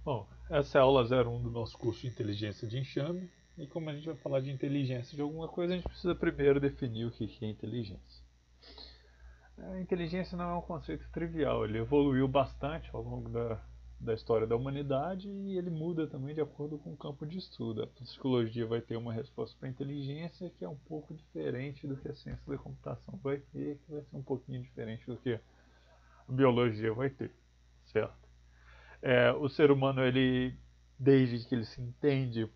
Bom, essa é a aula 01 do nosso curso de Inteligência de Enxame. E como a gente vai falar de inteligência de alguma coisa, a gente precisa primeiro definir o que é inteligência. A inteligência não é um conceito trivial, ele evoluiu bastante ao longo da história da humanidade e ele muda também de acordo com o campo de estudo. A psicologia vai ter uma resposta para a inteligência que é um pouco diferente do que a ciência da computação vai ter, que vai ser um pouquinho diferente do que a biologia vai ter, certo? O ser humano, ele, desde que ele se entende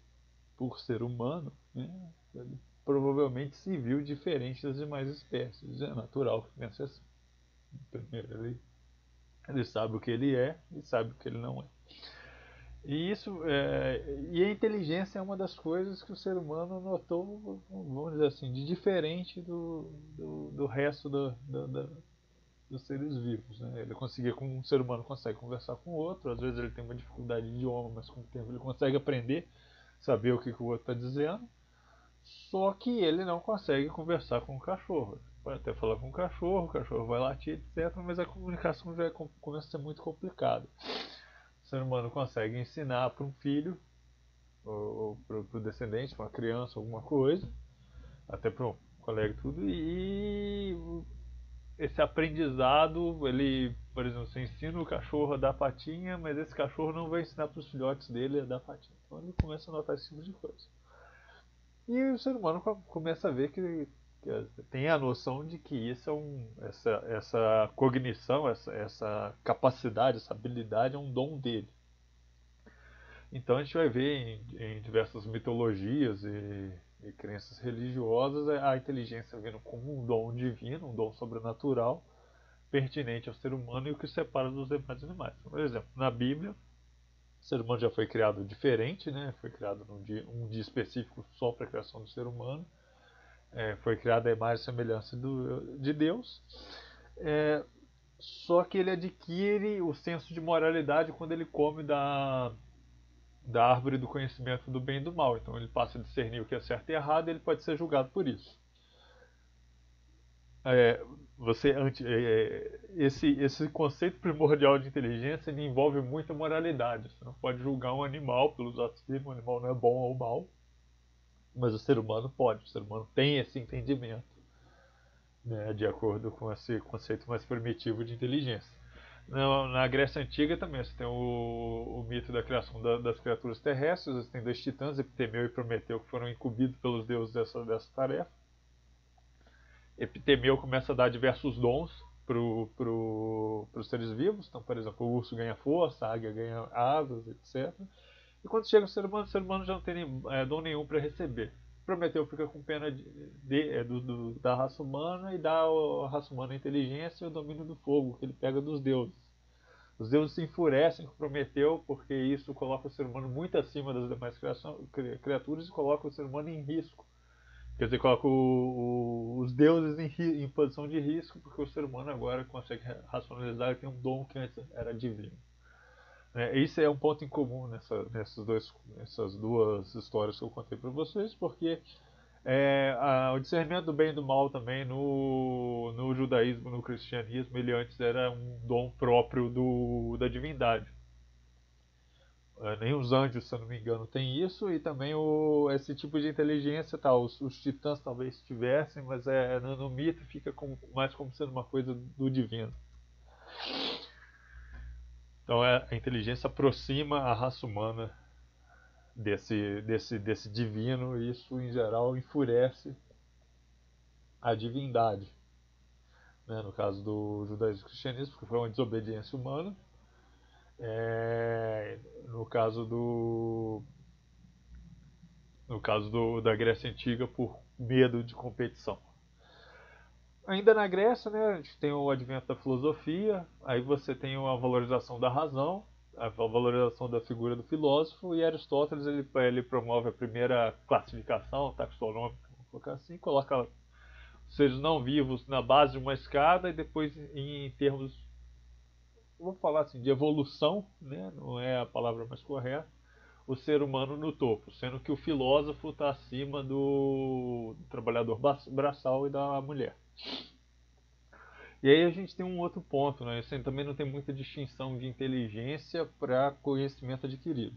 por ser humano, né, ele provavelmente se viu diferente das demais espécies. É natural que pense assim. Primeiro, ele sabe o que ele é e sabe o que ele não é. E a inteligência é uma das coisas que o ser humano notou, vamos dizer assim, de diferente do resto dos seres vivos. Né? Um ser humano consegue conversar com o outro, às vezes ele tem uma dificuldade de idioma, mas com o tempo ele consegue aprender, saber o que o outro está dizendo, só que ele não consegue conversar com o cachorro. Pode até falar com o cachorro vai latir, etc., mas a comunicação já começa a ser muito complicada. O ser humano consegue ensinar para um filho, ou para o descendente, para uma criança, alguma coisa, até para um colega e tudo, e esse aprendizado, ele, por exemplo, você ensina o cachorro a dar patinha, mas esse cachorro não vai ensinar para os filhotes dele a dar patinha. Então ele começa a notar esse tipo de coisa. E o ser humano começa a ver que tem a noção de que essa cognição, essa capacidade, essa habilidade é um dom dele. Então a gente vai ver em diversas mitologias e crenças religiosas a inteligência vindo como um dom divino, um dom sobrenatural, pertinente ao ser humano e o que separa dos demais animais. Por exemplo, na Bíblia, o ser humano já foi criado diferente, né? Foi criado um dia específico só para a criação do ser humano. Foi criado a imagem e semelhança de Deus. Só que ele adquire o senso de moralidade quando ele come da árvore do conhecimento do bem e do mal. Então ele passa a discernir o que é certo e errado e ele pode ser julgado por isso. É, esse conceito primordial de inteligência ele envolve muita moralidade. Você não pode julgar um animal pelos atos dele, um animal não é bom ou mal, mas o ser humano pode. O ser humano tem esse entendimento, né, de acordo com esse conceito mais primitivo de inteligência. Na Grécia Antiga também você tem o mito da criação das criaturas terrestres. Você tem dois titãs, Epitemeu e Prometeu, que foram incumbidos pelos deuses dessa tarefa. Epitemeu começa a dar diversos dons para os seres vivos. Então, por exemplo, o urso ganha força, a águia ganha asas, etc. E quando chega o ser humano já não tem dom nenhum para receber. Prometeu fica com pena da raça humana e dá à raça humana a inteligência e o domínio do fogo, que ele pega dos deuses. Os deuses se enfurecem com Prometeu porque isso coloca o ser humano muito acima das demais criaturas e coloca o ser humano em risco. Quer dizer, coloca os deuses em posição de risco porque o ser humano agora consegue racionalizar e tem um dom que antes era divino. Isso é um ponto em comum nessas duas histórias que eu contei para vocês, porque o discernimento do bem e do mal também no judaísmo, no cristianismo, ele antes era um dom próprio da divindade. Nem os anjos, se eu não me engano, têm isso, e também esse tipo de inteligência, tá, os titãs talvez tivessem, mas no mito fica mais como sendo uma coisa do divino. Então a inteligência aproxima a raça humana desse divino, e isso em geral enfurece a divindade. Né? No caso do judaísmo e cristianismo, porque foi uma desobediência humana. No caso da Grécia Antiga, por medo de competição. Ainda na Grécia, né, a gente tem o advento da filosofia, aí você tem a valorização da razão, a valorização da figura do filósofo, e Aristóteles ele promove a primeira classificação taxonômica, vamos colocar assim, coloca seres não vivos na base de uma escada e depois em termos, vou falar assim, de evolução, né, não é a palavra mais correta, o ser humano no topo, sendo que o filósofo está acima do trabalhador braçal e da mulher. E aí a gente tem um outro ponto, né? Assim, também não tem muita distinção de inteligência para conhecimento adquirido.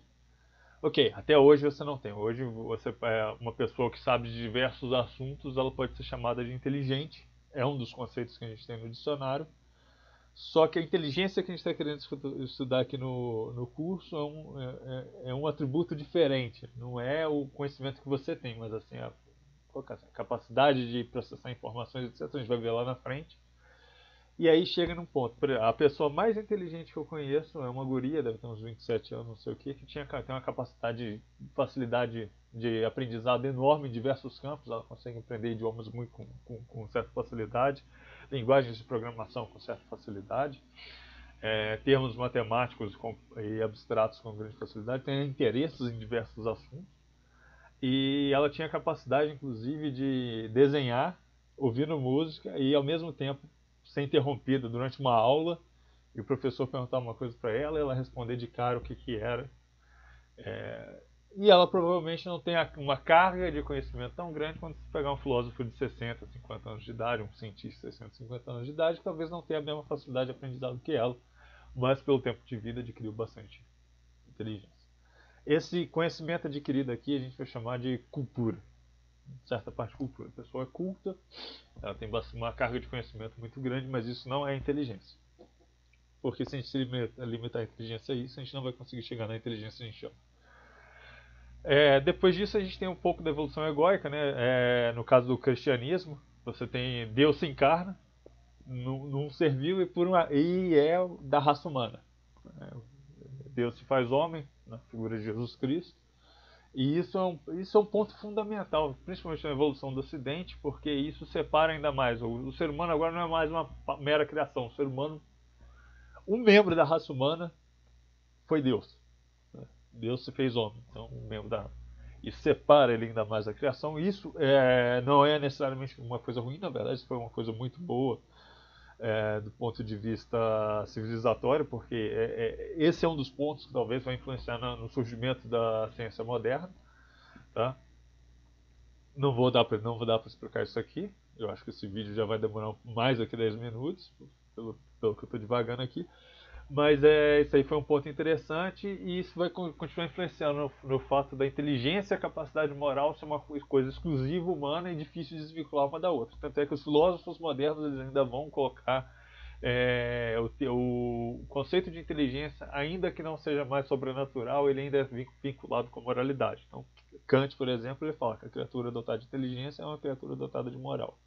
Ok, até hoje você não tem. Hoje você é uma pessoa que sabe de diversos assuntos, ela pode ser chamada de inteligente. É um dos conceitos que a gente tem no dicionário. Só que a inteligência que a gente está querendo estudar aqui no curso é um atributo diferente. Não é o conhecimento que você tem, mas assim, a capacidade de processar informações, etc. A gente vai ver lá na frente. E aí chega num ponto. A pessoa mais inteligente que eu conheço é uma guria, deve ter uns 27 anos, não sei o que tem uma capacidade, facilidade de aprendizado enorme em diversos campos. Ela consegue aprender idiomas muito com certa facilidade, linguagens de programação com certa facilidade, termos matemáticos e abstratos com grande facilidade, tem interesses em diversos assuntos. E ela tinha capacidade, inclusive, de desenhar, ouvindo música e, ao mesmo tempo, ser interrompida durante uma aula e o professor perguntar uma coisa para ela e ela responder de cara o que era. E ela provavelmente não tem uma carga de conhecimento tão grande quanto se pegar um filósofo de 60, 50 anos de idade, um cientista de 60, 50 anos de idade, que talvez não tenha a mesma facilidade de aprendizado que ela, mas pelo tempo de vida adquiriu bastante inteligência. Esse conhecimento adquirido aqui a gente vai chamar de cultura. Certa parte de cultura. A pessoa é culta, ela tem uma carga de conhecimento muito grande, mas isso não é inteligência. Porque se a gente se limitar a inteligência a isso, a gente não vai conseguir chegar na inteligência que a gente chama. Depois disso a gente tem um pouco da evolução egóica, né? No caso do cristianismo, você tem Deus se encarna num ser vivo e é da raça humana. Deus se faz homem, na figura de Jesus Cristo. E isso é um ponto fundamental, principalmente na evolução do Ocidente, porque isso separa ainda mais. O ser humano agora não é mais uma mera criação. O ser humano, um membro da raça humana foi Deus. Deus se fez homem, então um membro da isso separa ele ainda mais da criação. Isso não é necessariamente uma coisa ruim, na verdade, isso foi uma coisa muito boa do ponto de vista civilizatório, porque esse é um dos pontos que talvez vai influenciar no surgimento da ciência moderna. Tá? Não vou dar para explicar isso aqui. Eu acho que esse vídeo já vai demorar mais do que 10 minutos, pelo que eu estou divagando aqui. Mas isso aí foi um ponto interessante e isso vai continuar influenciando no fato da inteligência e a capacidade moral ser uma coisa exclusiva, humana e difícil de desvincular uma da outra. Tanto é que os filósofos modernos eles ainda vão colocar o conceito de inteligência, ainda que não seja mais sobrenatural, ele ainda é vinculado com a moralidade. Então, Kant, por exemplo, ele fala que a criatura dotada de inteligência é uma criatura dotada de moral.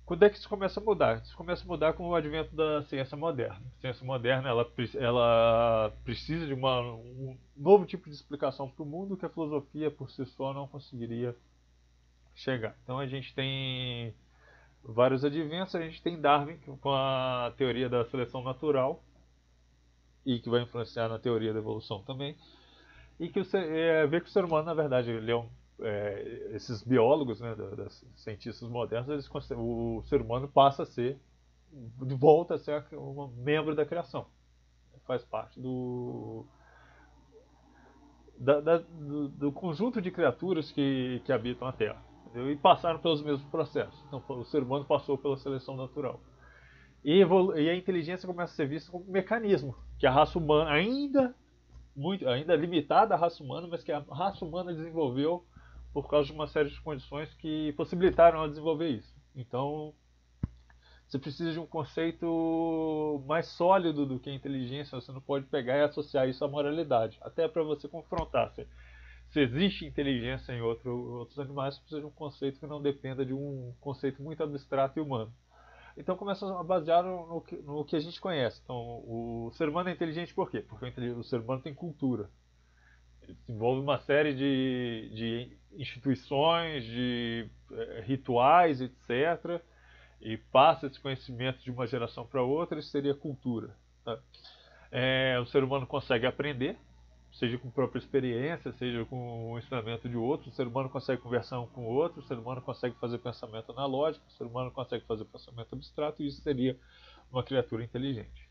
Quando é que isso começa a mudar? Isso começa a mudar com o advento da ciência moderna. A ciência moderna ela precisa de um novo tipo de explicação para o mundo que a filosofia por si só não conseguiria chegar. Então a gente tem vários adventos, a gente tem Darwin com a teoria da seleção natural e que vai influenciar na teoria da evolução também. E que vê que o ser humano, na verdade, ele esses biólogos, né, das cientistas modernos, o ser humano passa a ser, de volta a ser um membro da criação. Faz parte do conjunto de criaturas que habitam a Terra. Entendeu? E passaram pelos mesmos processos. Então, o ser humano passou pela seleção natural. E a inteligência começa a ser vista como um mecanismo que a raça humana, ainda limitada à raça humana, mas que a raça humana desenvolveu por causa de uma série de condições que possibilitaram ela desenvolver isso. Então, você precisa de um conceito mais sólido do que a inteligência. Você não pode pegar e associar isso à moralidade. Até para você confrontar se existe inteligência em outros animais, você precisa de um conceito que não dependa de um conceito muito abstrato e humano. Então começa a basear no que a gente conhece. Então, o ser humano é inteligente por quê? Porque o ser humano tem cultura. Ele desenvolve uma série de instituições, de rituais, etc. E passa esse conhecimento de uma geração para outra, isso seria cultura. Tá? O ser humano consegue aprender, seja com própria experiência, seja com o ensinamento de outros. O ser humano consegue conversar um com o outro, o ser humano consegue fazer pensamento analógico, o ser humano consegue fazer pensamento abstrato, e isso seria uma criatura inteligente.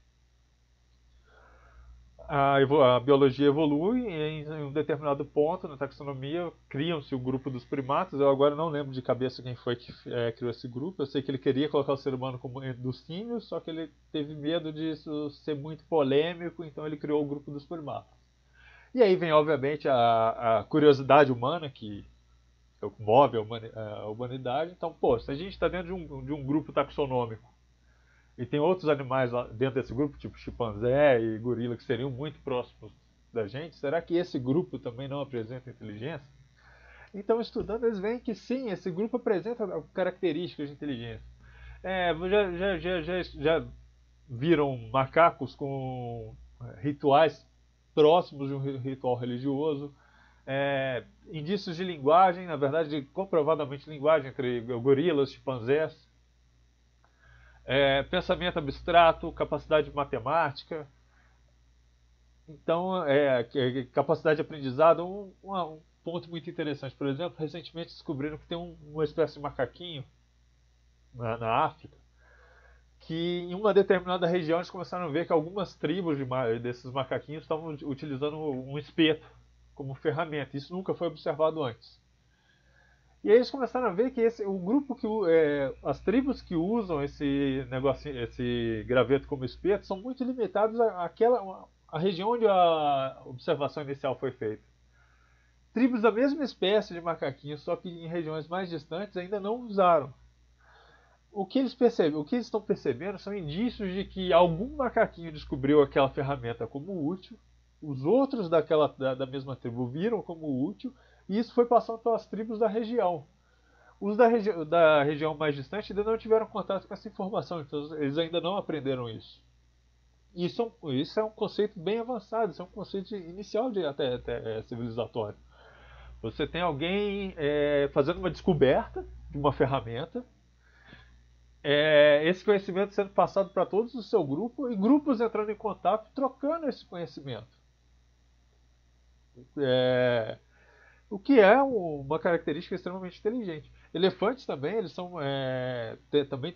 a biologia evolui em um determinado ponto na taxonomia, criam-se o grupo dos primatas. Eu agora não lembro de cabeça quem foi que criou esse grupo. Eu sei que ele queria colocar o ser humano como dos símios, só que ele teve medo disso ser muito polêmico, então ele criou o grupo dos primatas. E aí vem, obviamente, a curiosidade humana, que move a humanidade. Então, pô, se a gente está dentro de um grupo taxonômico e tem outros animais lá dentro desse grupo, tipo chimpanzé e gorila, que seriam muito próximos da gente, será que esse grupo também não apresenta inteligência? Então, estudando, eles veem que sim, esse grupo apresenta características de inteligência. Já viram macacos com rituais próximos de um ritual religioso, indícios de linguagem, na verdade, comprovadamente linguagem entre gorilas, chimpanzés, pensamento abstrato, capacidade matemática, então, capacidade de aprendizado. Um ponto muito interessante, por exemplo, recentemente descobriram que tem uma espécie de macaquinho na África, que em uma determinada região eles começaram a ver que algumas tribos desses macaquinhos estavam utilizando um espeto como ferramenta. Isso nunca foi observado antes. E aí eles começaram a ver que o grupo as tribos que usam esse negocinho, esse graveto como espeto, são muito limitados à região onde a observação inicial foi feita. Tribos da mesma espécie de macaquinhos, só que em regiões mais distantes, ainda não usaram. O que eles estão percebendo são indícios de que algum macaquinho descobriu aquela ferramenta como útil, os outros da mesma tribo viram como útil, e isso foi passando pelas tribos da região. Os da região mais distante ainda não tiveram contato com essa informação, então eles ainda não aprenderam isso. Isso é um conceito bem avançado, isso é um conceito inicial de até civilizatório. Você tem alguém fazendo uma descoberta de uma ferramenta, esse conhecimento sendo passado para todos o seu grupo e grupos entrando em contato, trocando esse conhecimento. O que é uma característica extremamente inteligente. Elefantes também, eles são também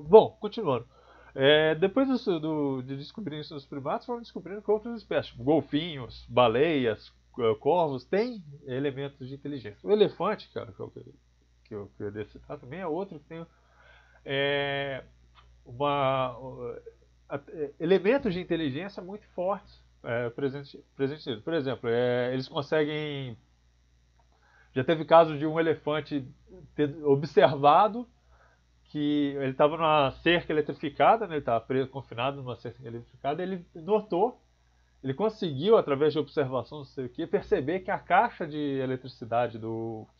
bom, continuando. Depois de descobrirem isso nos primatas, foram descobrindo que outras espécies, tipo golfinhos, baleias, corvos, têm elementos de inteligência. O elefante, cara, que eu queria citar também, é outro que tem elementos de inteligência muito fortes presentes nele. Por exemplo, eles conseguem. Já teve casos de um elefante ter observado que ele estava numa cerca eletrificada, né, ele estava confinado numa cerca eletrificada, ele notou, ele conseguiu, através de observação, não sei o que, perceber que a caixa de eletricidade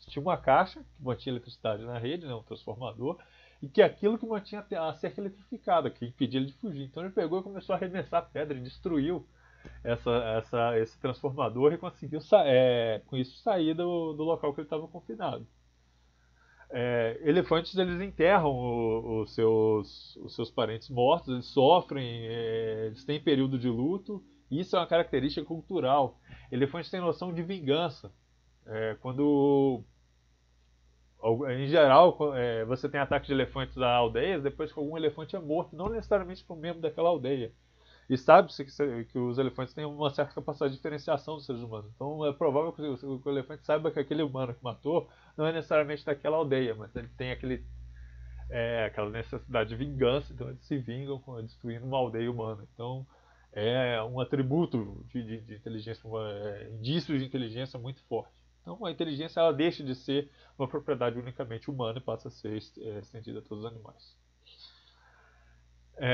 tinha uma caixa que mantinha eletricidade na rede, né, um transformador, e que aquilo que mantinha a cerca eletrificada, que impedia ele de fugir. Então ele pegou e começou a arremessar pedra e destruiu esse transformador e conseguiu com isso sair do local que ele estava confinado. Elefantes, eles enterram os seus parentes mortos, eles sofrem, eles têm período de luto, e isso é uma característica cultural. Elefantes têm noção de vingança. Em geral, você tem ataques de elefantes a aldeias depois que algum elefante é morto, não necessariamente por um membro daquela aldeia. E sabe-se que os elefantes têm uma certa capacidade de diferenciação dos seres humanos. Então é provável que o elefante saiba que aquele humano que matou não é necessariamente daquela aldeia, mas ele tem aquela necessidade de vingança, então eles se vingam destruindo uma aldeia humana. Então é um atributo de inteligência, indício de inteligência muito forte. Então a inteligência ela deixa de ser uma propriedade unicamente humana e passa a ser estendida a todos os animais.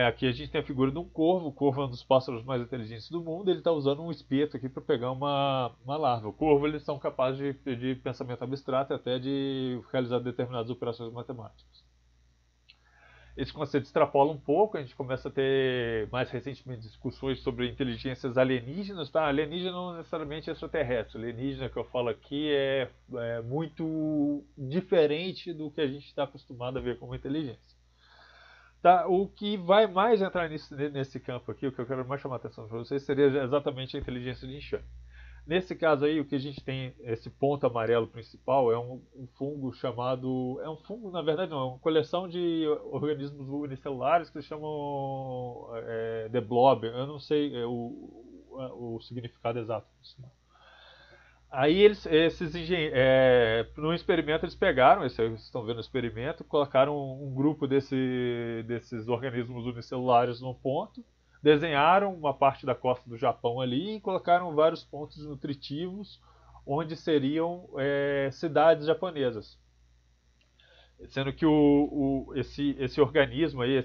Aqui a gente tem a figura de um corvo. O corvo é um dos pássaros mais inteligentes do mundo. Ele está usando um espeto aqui para pegar uma larva. O corvo, eles são capazes de pensamento abstrato e até de realizar determinadas operações matemáticas. Esse conceito extrapola um pouco. A gente começa a ter mais recentemente discussões sobre inteligências alienígenas. Tá? Alienígena não necessariamente extraterrestre. Alienígena que eu falo aqui é muito diferente do que a gente está acostumado a ver como inteligência. Tá, o que vai mais entrar nesse campo aqui, o que eu quero mais chamar a atenção para vocês, seria exatamente a inteligência de enxame. Nesse caso aí, o que a gente tem, esse ponto amarelo principal, é um fungo chamado. É um fungo, na verdade, não, é uma coleção de organismos unicelulares que se chamam The Blob. Eu não sei o significado exato disso. Aí no experimento eles pegaram, vocês estão vendo o experimento, colocaram um grupo desses organismos unicelulares num ponto, desenharam uma parte da costa do Japão ali e colocaram vários pontos nutritivos onde seriam cidades japonesas. Sendo que esse organismo aí,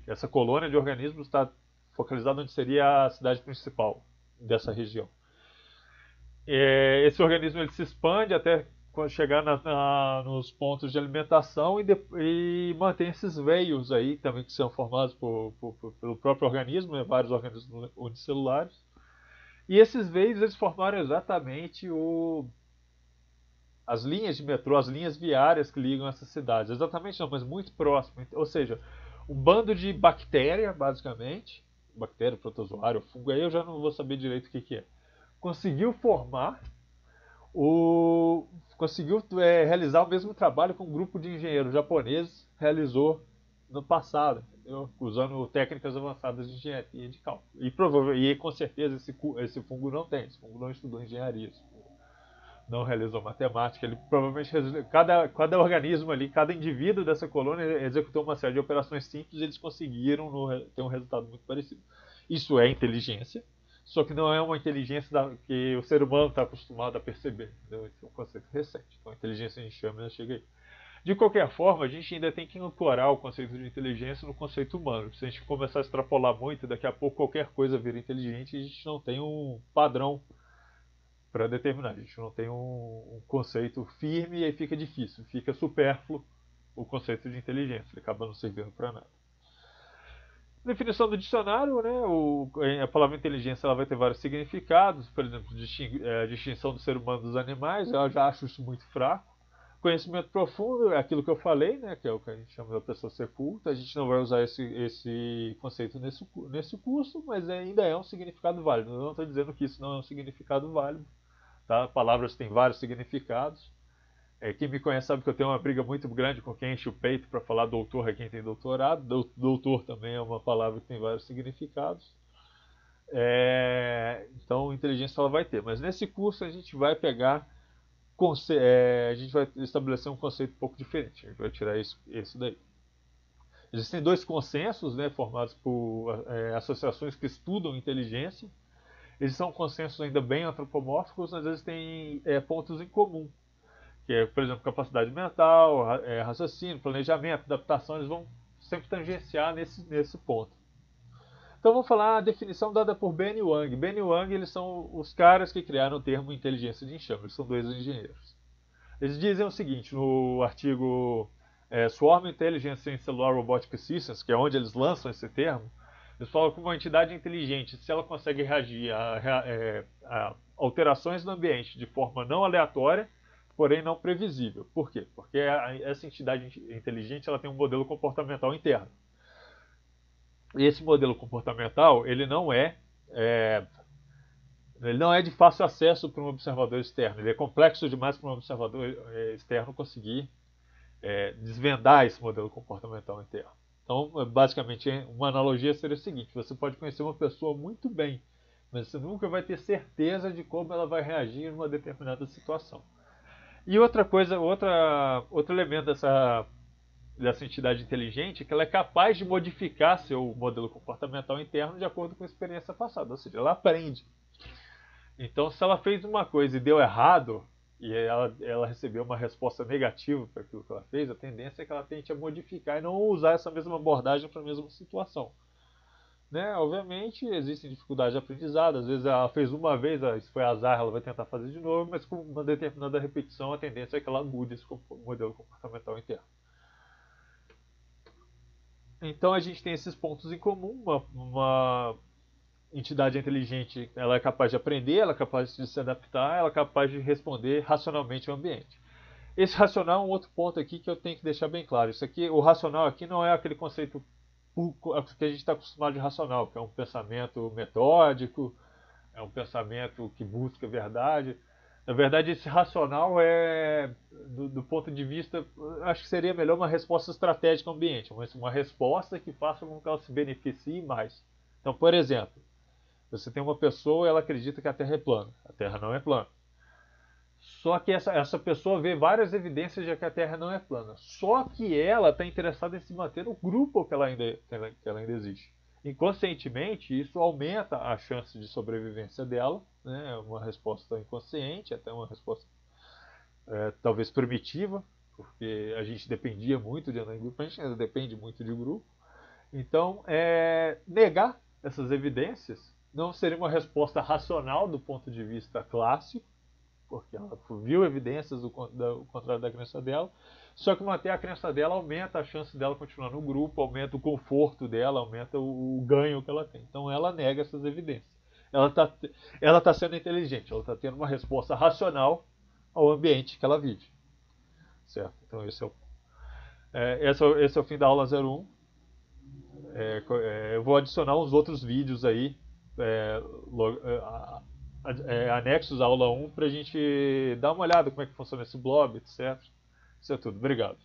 essa colônia de organismos está focalizada onde seria a cidade principal dessa região. Esse organismo ele se expande até chegar nos pontos de alimentação e mantém esses veios aí também que são formados pelo próprio organismo, né, vários organismos unicelulares. E esses veios eles formaram exatamente as linhas de metrô, as linhas viárias que ligam essas cidades. Exatamente não, mas muito próximo. Ou seja, um bando de bactéria, basicamente, bactéria, protozoário, fungo, aí eu já não vou saber direito o que é, conseguiu formar conseguiu realizar o mesmo trabalho que um grupo de engenheiros japoneses realizou no passado, entendeu? Usando técnicas avançadas de engenharia de cálculo. E com certeza esse fungo não tem, esse fungo não estudou engenharia, não realizou matemática, ele provavelmente cada organismo ali, cada indivíduo dessa colônia executou uma série de operações simples e eles conseguiram ter um resultado muito parecido. Isso é inteligência, só que não é uma inteligência que o ser humano está acostumado a perceber. Entendeu? Esse é um conceito recente. Então a inteligência em chama já chega aí. De qualquer forma, a gente ainda tem que incorporar o conceito de inteligência no conceito humano. Se a gente começar a extrapolar muito, daqui a pouco qualquer coisa vira inteligente e a gente não tem um padrão para determinar. A gente não tem um conceito firme e aí fica difícil, fica supérfluo o conceito de inteligência, ele acaba não servindo para nada. Definição do dicionário, né? A palavra inteligência ela vai ter vários significados, por exemplo, distinção do ser humano dos animais, eu já acho isso muito fraco. Conhecimento profundo é aquilo que eu falei, né? Que é o que a gente chama da pessoa ser culta. A gente não vai usar esse conceito nesse curso, mas ainda é um significado válido. Eu não estou dizendo que isso não é um significado válido. Tá? Palavras têm vários significados. Quem me conhece sabe que eu tenho uma briga muito grande com quem enche o peito para falar doutor é quem tem doutorado. Doutor também é uma palavra que tem vários significados. Então, inteligência ela vai ter. Mas nesse curso a gente vai pegar, a gente vai estabelecer um conceito um pouco diferente. A gente vai tirar isso daí. Existem dois consensos, né, formados por associações que estudam inteligência. Eles são consensos ainda bem antropomórficos, mas eles têm pontos em comum. Que é, por exemplo, capacidade mental, raciocínio, planejamento, adaptação, eles vão sempre tangenciar nesse ponto. Então vamos falar a definição dada por Ben e Wang. Ben e Wang eles são os caras que criaram o termo inteligência de enxame, eles são dois engenheiros. Eles dizem o seguinte, no artigo Swarm Intelligence in Cellular Robotic Systems, que é onde eles lançam esse termo, eles falam que uma entidade inteligente, se ela consegue reagir a alterações no ambiente de forma não aleatória, porém não previsível. Por quê? Porque essa entidade inteligente ela tem um modelo comportamental interno. E esse modelo comportamental ele não é de fácil acesso para um observador externo. Ele é complexo demais para um observador externo conseguir desvendar esse modelo comportamental interno. Então, basicamente, uma analogia seria a seguinte: você pode conhecer uma pessoa muito bem, mas você nunca vai ter certeza de como ela vai reagir em uma determinada situação. E outra coisa, outro elemento dessa entidade inteligente é que ela é capaz de modificar seu modelo comportamental interno de acordo com a experiência passada, ou seja, ela aprende. Então, se ela fez uma coisa e deu errado, e ela recebeu uma resposta negativa para aquilo que ela fez, a tendência é que ela tente a modificar e não usar essa mesma abordagem para a mesma situação. Né? Obviamente, existem dificuldades de aprendizado, às vezes ela fez uma vez, isso foi azar, ela vai tentar fazer de novo, mas com uma determinada repetição, a tendência é que ela mude esse modelo comportamental interno. Então a gente tem esses pontos em comum, uma entidade inteligente, ela é capaz de aprender, ela é capaz de se adaptar, ela é capaz de responder racionalmente ao ambiente. Esse racional é um outro ponto aqui que eu tenho que deixar bem claro. Isso aqui, o racional aqui não é aquele conceito que a gente está acostumado de racional, que é um pensamento metódico, é um pensamento que busca verdade. Na verdade, esse racional é, do ponto de vista, acho que seria melhor uma resposta estratégica ao ambiente, uma resposta que faça com que ela se beneficie mais. Então, por exemplo, você tem uma pessoa e ela acredita que a Terra é plana. A Terra não é plana. Só que essa pessoa vê várias evidências de que a Terra não é plana. Só que ela está interessada em se manter no grupo que ela ainda existe. Inconscientemente, isso aumenta a chance de sobrevivência dela. Né? Uma resposta inconsciente, até uma resposta talvez primitiva, porque a gente dependia muito de andar em grupo, a gente ainda depende muito de grupo. Então, negar essas evidências não seria uma resposta racional do ponto de vista clássico, porque ela viu evidências do contrário da crença dela, só que manter a crença dela aumenta a chance dela continuar no grupo, aumenta o conforto dela, aumenta o ganho que ela tem. Então ela nega essas evidências. Ela tá sendo inteligente, ela está tendo uma resposta racional ao ambiente que ela vive. Certo? Então esse é o fim da aula 01. Eu vou adicionar uns outros vídeos aí, é, anexos à aula 1, para a gente dar uma olhada como é que funciona esse blob, etc. Isso é tudo. Obrigado.